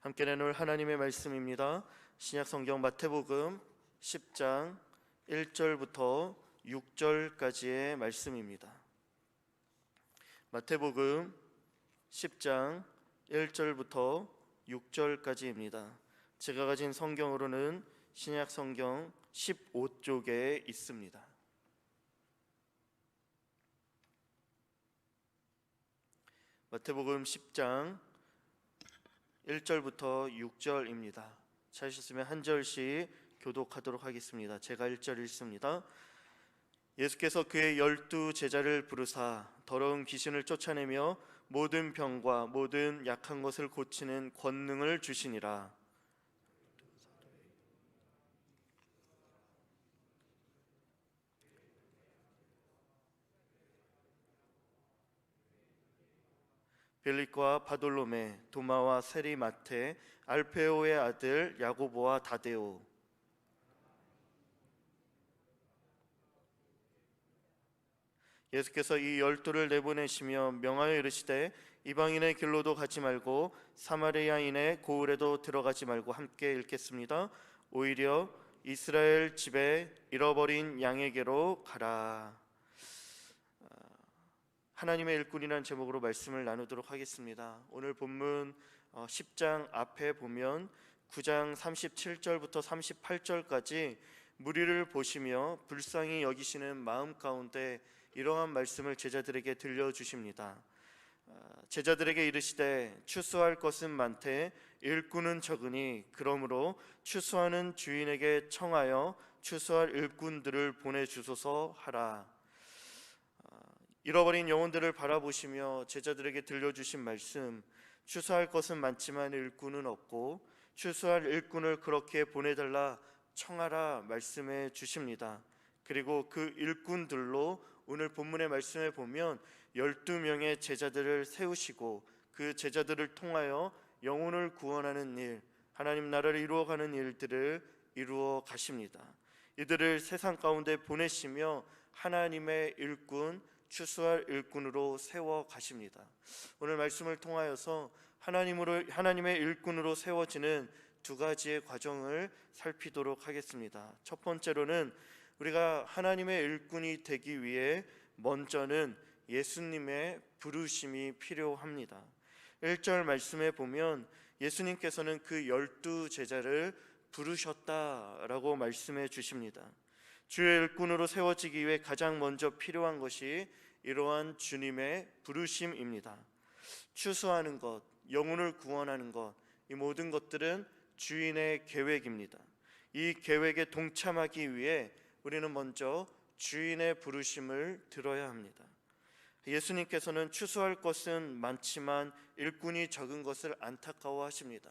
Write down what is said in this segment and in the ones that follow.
함께 나눌 하나님의 말씀입니다. 신약성경 마태복음 10장 1절부터 6절까지의 말씀입니다. 마태복음 10장 1절부터 6절까지입니다. 제가 가진 성경으로는 신약성경 15쪽에 있습니다. 마태복음 10장 1절부터 6절입니다. 찾으셨으면 한 절씩 교독하도록 하겠습니다. 제가 1절 읽습니다. 예수께서 그의 12 제자를 부르사 더러운 귀신을 쫓아내며 모든 병과 모든 약한 것을 고치는 권능을 주시니라. 빌립과 바돌로메, 도마와 세리 마테, 알페오의 아들 야고보와 다데오, 예수께서 이 12를 내보내시며 명하여 이르시되 이방인의 길로도 가지 말고 사마리아인의 고을에도 들어가지 말고. 함께 읽겠습니다. 오히려 이스라엘 집에 잃어버린 양에게로 가라. 하나님의 일꾼이라는 제목으로 말씀을 나누도록 하겠습니다. 오늘 본문 10장 앞에 보면 9장 37절부터 38절까지 무리를 보시며 불쌍히 여기시는 마음 가운데 이러한 말씀을 제자들에게 들려주십니다. 제자들에게 이르시되 추수할 것은 많되 일꾼은 적으니 그러므로 추수하는 주인에게 청하여 추수할 일꾼들을 보내주소서 하라. 잃어버린 영혼들을 바라보시며 제자들에게 들려주신 말씀, 추수할 것은 많지만 일꾼은 없고 추수할 일꾼을 그렇게 보내달라 청하라 말씀해 주십니다. 그리고 그 일꾼들로 오늘 본문의 말씀에 보면 12명의 제자들을 세우시고 그 제자들을 통하여 영혼을 구원하는 일, 하나님 나라를 이루어가는 일들을 이루어 가십니다. 이들을 세상 가운데 보내시며 하나님의 일꾼, 추수할 일꾼으로 세워 가십니다. 오늘 말씀을 통하여서 하나님의 일꾼으로 세워지는 두 가지의 과정을 살피도록 하겠습니다. 첫 번째로는 우리가 하나님의 일꾼이 되기 위해 먼저는 예수님의 부르심이 필요합니다. 1절 말씀에 보면 예수님께서는 그 12 제자를 부르셨다라고 말씀해 주십니다. 주의 일꾼으로 세워지기 위해 가장 먼저 필요한 것이 이러한 주님의 부르심입니다. 추수하는 것, 영혼을 구원하는 것, 이 모든 것들은 주인의 계획입니다. 이 계획에 동참하기 위해 우리는 먼저 주인의 부르심을 들어야 합니다. 예수님께서는 추수할 것은 많지만 일꾼이 적은 것을 안타까워하십니다.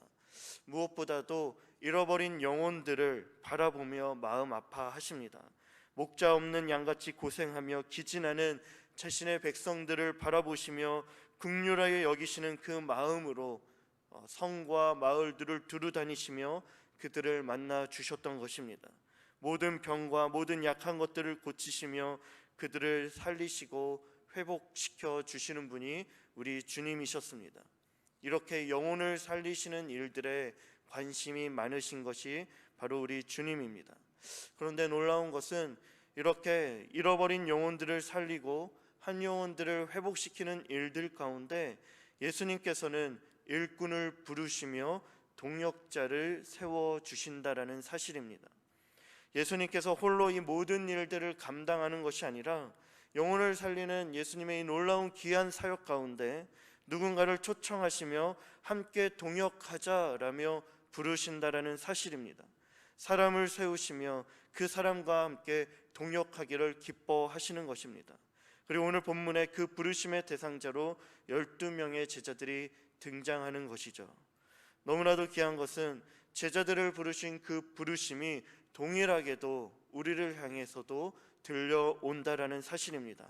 무엇보다도 잃어버린 영혼들을 바라보며 마음 아파하십니다. 목자 없는 양같이 고생하며 기진하는 자신의 백성들을 바라보시며 긍휼하게 여기시는 그 마음으로 성과 마을들을 두루 다니시며 그들을 만나 주셨던 것입니다. 모든 병과 모든 약한 것들을 고치시며 그들을 살리시고 회복시켜 주시는 분이 우리 주님이셨습니다. 이렇게 영혼을 살리시는 일들에 관심이 많으신 것이 바로 우리 주님입니다. 그런데 놀라운 것은 이렇게 잃어버린 영혼들을 살리고 한 영혼들을 회복시키는 일들 가운데 예수님께서는 일꾼을 부르시며 동역자를 세워주신다라는 사실입니다. 예수님께서 홀로 이 모든 일들을 감당하는 것이 아니라 영혼을 살리는 예수님의 이 놀라운 귀한 사역 가운데 누군가를 초청하시며 함께 동역하자라며 부르신다라는 사실입니다. 사람을 세우시며 그 사람과 함께 동역하기를 기뻐하시는 것입니다. 그리고 오늘 본문에 그 부르심의 대상자로 12명의 제자들이 등장하는 것이죠. 너무나도 귀한 것은 제자들을 부르신 그 부르심이 동일하게도 우리를 향해서도 들려온다라는 사실입니다.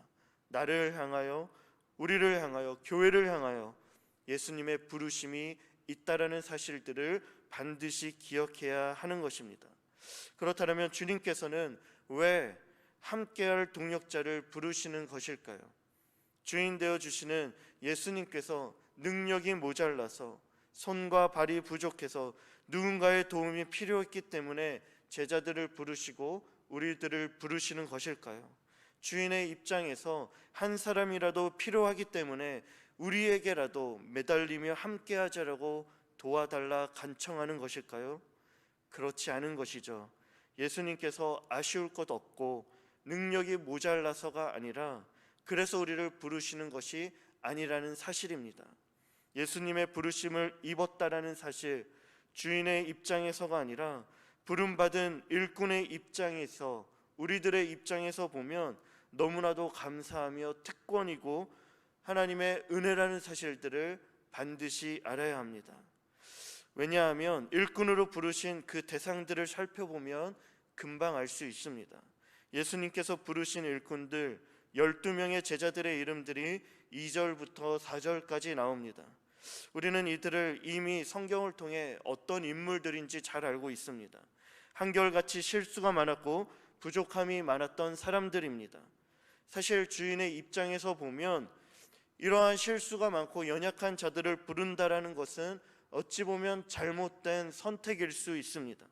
나를 향하여, 우리를 향하여, 교회를 향하여 예수님의 부르심이 있다라는 사실들을 반드시 기억해야 하는 것입니다. 그렇다면 주님께서는 왜 함께할 동역자를 부르시는 것일까요? 주인 되어 주시는 예수님께서 능력이 모자라서 손과 발이 부족해서 누군가의 도움이 필요했기 때문에 제자들을 부르시고 우리들을 부르시는 것일까요? 주인의 입장에서 한 사람이라도 필요하기 때문에 우리에게라도 매달리며 함께하자라고 도와달라 간청하는 것일까요? 그렇지 않은 것이죠. 예수님께서 아쉬울 것 없고 능력이 모자라서가 아니라 그래서 우리를 부르시는 것이 아니라는 사실입니다. 예수님의 부르심을 입었다라는 사실, 주인의 입장에서가 아니라 부름받은 일꾼의 입장에서, 우리들의 입장에서 보면 너무나도 감사하며 특권이고 하나님의 은혜라는 사실들을 반드시 알아야 합니다. 왜냐하면 일꾼으로 부르신 그 대상들을 살펴보면 금방 알 수 있습니다. 예수님께서 부르신 일꾼들 12명의 제자들의 이름들이 2절부터 4절까지 나옵니다. 우리는 이들을 이미 성경을 통해 어떤 인물들인지 잘 알고 있습니다. 한결같이 실수가 많았고 부족함이 많았던 사람들입니다. 사실 주인의 입장에서 보면 이러한 실수가 많고 연약한 자들을 부른다라는 것은 어찌 보면 잘못된 선택일 수 있습니다.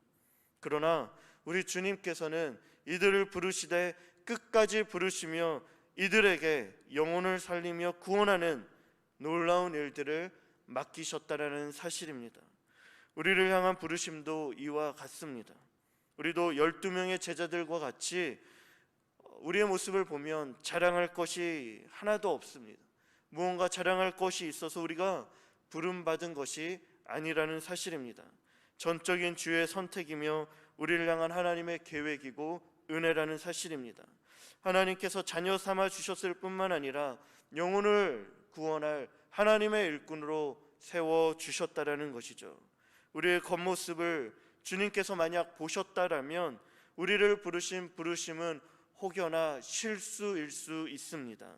그러나 우리 주님께서는 이들을 부르시되 끝까지 부르시며 이들에게 영혼을 살리며 구원하는 놀라운 일들을 맡기셨다라는 사실입니다. 우리를 향한 부르심도 이와 같습니다. 우리도 12명의 제자들과 같이 우리의 모습을 보면 자랑할 것이 하나도 없습니다. 무언가 자랑할 것이 있어서 우리가 부름받은 것이 아니라는 사실입니다. 전적인 주의 선택이며 우리를 향한 하나님의 계획이고 은혜라는 사실입니다. 하나님께서 자녀 삼아 주셨을 뿐만 아니라 영혼을 구원할 하나님의 일꾼으로 세워 주셨다라는 것이죠. 우리의 겉모습을 주님께서 만약 보셨다라면 우리를 부르신 부르심은 혹여나 실수일 수 있습니다.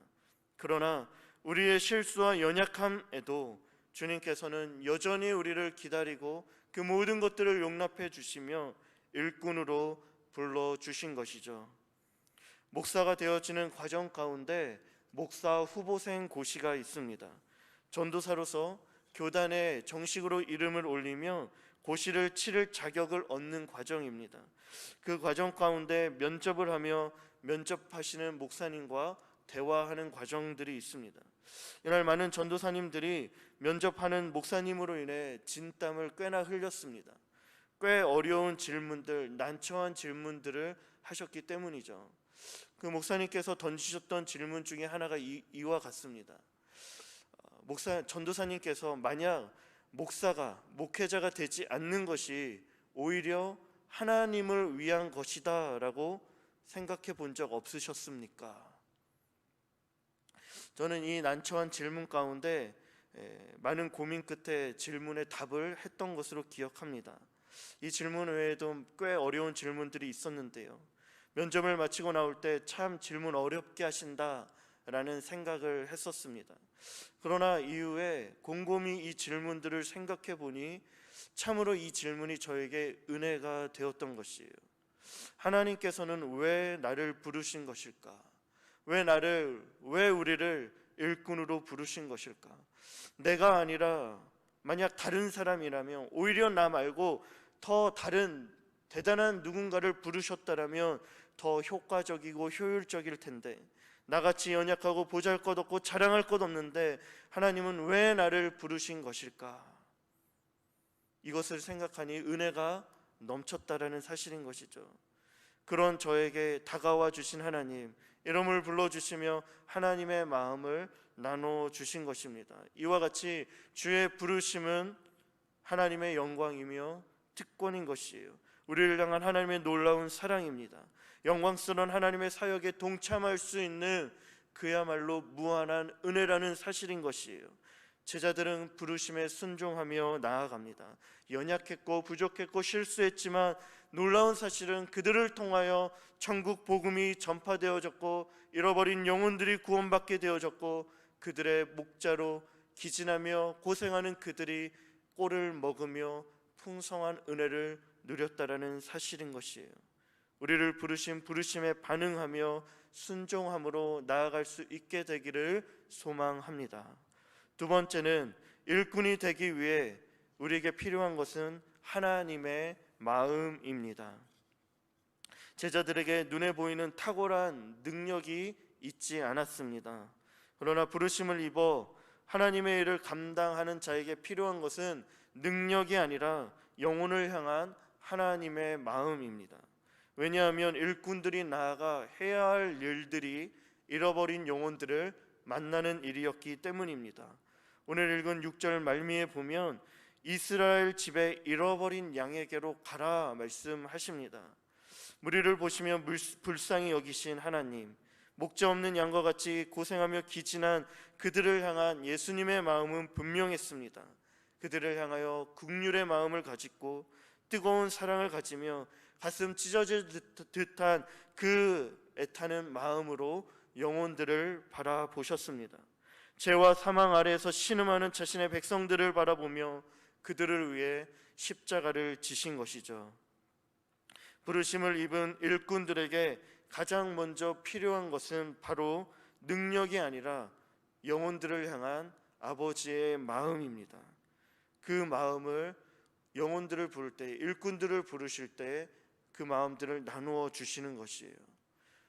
그러나 우리의 실수와 연약함에도 주님께서는 여전히 우리를 기다리고 그 모든 것들을 용납해 주시며 일꾼으로 불러주신 것이죠. 목사가 되어지는 과정 가운데 목사 후보생 고시가 있습니다. 전도사로서 교단에 정식으로 이름을 올리며 고시를 치를 자격을 얻는 과정입니다. 그 과정 가운데 면접을 하며 면접하시는 목사님과 대화하는 과정들이 있습니다. 이날 많은 전도사님들이 면접하는 목사님으로 인해 진땀을 꽤나 흘렸습니다. 꽤 어려운 질문들, 난처한 질문들을 하셨기 때문이죠. 그 목사님께서 던지셨던 질문 중에 하나가 이와 같습니다. 전도사님께서 만약 목사가, 목회자가 되지 않는 것이 오히려 하나님을 위한 것이다 라고 생각해 본 적 없으셨습니까? 저는 이 난처한 질문 가운데 많은 고민 끝에 질문에 답을 했던 것으로 기억합니다. 이 질문 외에도 꽤 어려운 질문들이 있었는데요. 면접을 마치고 나올 때 참 질문 어렵게 하신다 라는 생각을 했었습니다. 그러나 이후에 곰곰이 이 질문들을 생각해 보니 참으로 이 질문이 저에게 은혜가 되었던 것이에요. 하나님께서는 왜 나를 부르신 것일까? 왜 우리를 일꾼으로 부르신 것일까? 내가 아니라 만약 다른 사람이라면, 오히려 나 말고 더 다른 대단한 누군가를 부르셨다라면 더 효과적이고 효율적일 텐데, 나같이 연약하고 보잘것없고 자랑할 것 없는데 하나님은 왜 나를 부르신 것일까? 이것을 생각하니 은혜가 넘쳤다라는 사실인 것이죠. 그런 저에게 다가와 주신 하나님, 이름을 불러주시며 하나님의 마음을 나눠주신 것입니다. 이와 같이 주의 부르심은 하나님의 영광이며 특권인 것이에요. 우리를 향한 하나님의 놀라운 사랑입니다. 영광스러운 하나님의 사역에 동참할 수 있는 그야말로 무한한 은혜라는 사실인 것이에요. 제자들은 부르심에 순종하며 나아갑니다. 연약했고 부족했고 실수했지만 놀라운 사실은 그들을 통하여 천국 복음이 전파되어졌고 잃어버린 영혼들이 구원받게 되어졌고 그들의 목자로 기진하며 고생하는 그들이 꼴을 먹으며 풍성한 은혜를 누렸다라는 사실인 것이에요. 우리를 부르신 부르심에 반응하며 순종함으로 나아갈 수 있게 되기를 소망합니다. 두 번째는 일꾼이 되기 위해 우리에게 필요한 것은 하나님의 마음입니다. 제자들에게 눈에 보이는 탁월한 능력이 있지 않았습니다. 그러나 부르심을 입어 하나님의 일을 감당하는 자에게 필요한 것은 능력이 아니라 영혼을 향한 하나님의 마음입니다. 왜냐하면 일꾼들이 나아가 해야 할 일들이 잃어버린 영혼들을 만나는 일이었기 때문입니다. 오늘 읽은 6절 말미에 보면 이스라엘 집에 잃어버린 양에게로 가라 말씀하십니다. 무리를 보시며 불쌍히 여기신 하나님, 목자 없는 양과 같이 고생하며 기진한 그들을 향한 예수님의 마음은 분명했습니다. 그들을 향하여 긍휼의 마음을 가지고 뜨거운 사랑을 가지며 가슴 찢어질 듯한 그 애타는 마음으로 영혼들을 바라보셨습니다. 죄와 사망 아래에서 신음하는 자신의 백성들을 바라보며 그들을 위해 십자가를 지신 것이죠. 부르심을 입은 일꾼들에게 가장 먼저 필요한 것은 바로 능력이 아니라 영혼들을 향한 아버지의 마음입니다. 그 마음을 영혼들을 부를 때, 일꾼들을 부르실 때 그 마음들을 나누어 주시는 것이에요.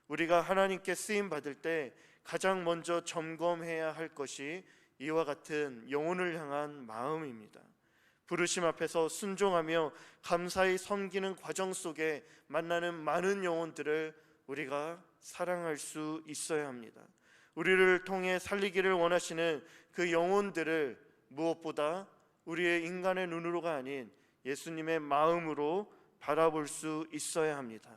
우리가 하나님께 쓰임 받을 때 가장 먼저 점검해야 할 것이 이와 같은 영혼을 향한 마음입니다. 부르심 앞에서 순종하며 감사히 섬기는 과정 속에 만나는 많은 영혼들을 우리가 사랑할 수 있어야 합니다. 우리를 통해 살리기를 원하시는 그 영혼들을 무엇보다 우리의 인간의 눈으로가 아닌 예수님의 마음으로 바라볼 수 있어야 합니다.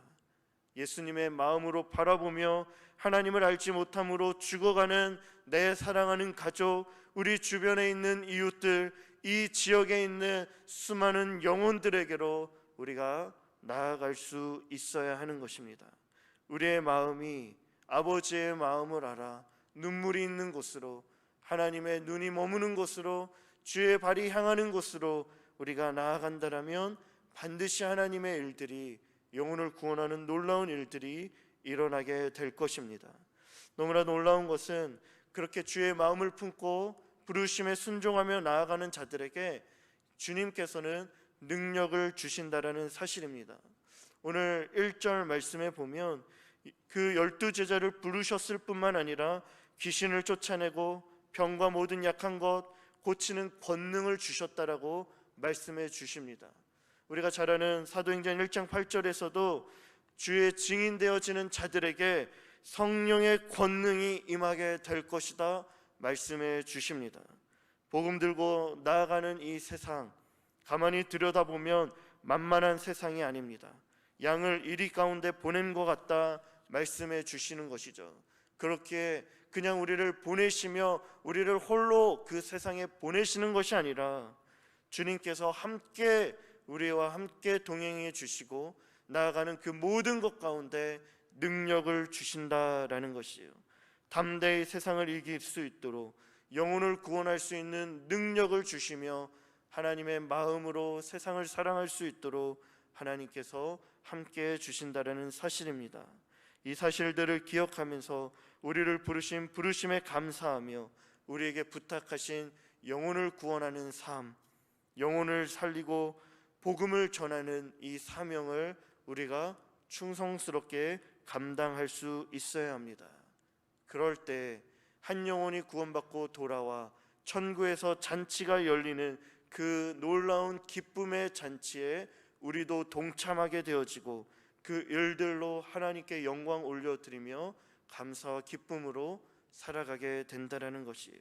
예수님의 마음으로 바라보며 하나님을 알지 못함으로 죽어가는 내 사랑하는 가족, 우리 주변에 있는 이웃들, 이 지역에 있는 수많은 영혼들에게로 우리가 나아갈 수 있어야 하는 것입니다. 우리의 마음이 아버지의 마음을 알아 눈물이 있는 곳으로, 하나님의 눈이 머무는 곳으로, 주의 발이 향하는 곳으로 우리가 나아간다면 반드시 하나님의 일들이, 영혼을 구원하는 놀라운 일들이 일어나게 될 것입니다. 너무나 놀라운 것은 그렇게 주의 마음을 품고 부르심에 순종하며 나아가는 자들에게 주님께서는 능력을 주신다라는 사실입니다. 오늘 1절 말씀에 보면 그 12제자를 부르셨을 뿐만 아니라 귀신을 쫓아내고 병과 모든 약한 것 고치는 권능을 주셨다라고 말씀해 주십니다. 우리가 잘 아는 사도행전 1장 8절에서도 주의 증인되어지는 자들에게 성령의 권능이 임하게 될 것이다 말씀해 주십니다. 복음 들고 나아가는 이 세상, 가만히 들여다보면 만만한 세상이 아닙니다. 양을 이리 가운데 보낸 것 같다 말씀해 주시는 것이죠. 그렇게 그냥 우리를 보내시며 우리를 홀로 그 세상에 보내시는 것이 아니라 주님께서 함께 우리와 함께 동행해 주시고 나아가는 그 모든 것 가운데 능력을 주신다라는 것이에요. 담대히 세상을 이길 수 있도록 영혼을 구원할 수 있는 능력을 주시며 하나님의 마음으로 세상을 사랑할 수 있도록 하나님께서 함께 주신다라는 사실입니다. 이 사실들을 기억하면서 우리를 부르신 부르심에 감사하며 우리에게 부탁하신 영혼을 구원하는 삶, 영혼을 살리고 복음을 전하는 이 사명을 우리가 충성스럽게 감당할 수 있어야 합니다. 그럴 때 한 영혼이 구원받고 돌아와 천국에서 잔치가 열리는 그 놀라운 기쁨의 잔치에 우리도 동참하게 되어지고 그 일들로 하나님께 영광 올려드리며 감사와 기쁨으로 살아가게 된다라는 것이에요.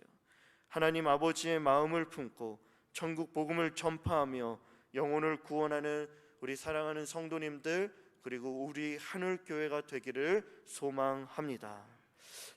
하나님 아버지의 마음을 품고 천국 복음을 전파하며 영혼을 구원하는 우리 사랑하는 성도님들, 그리고 우리 하늘교회가 되기를 소망합니다.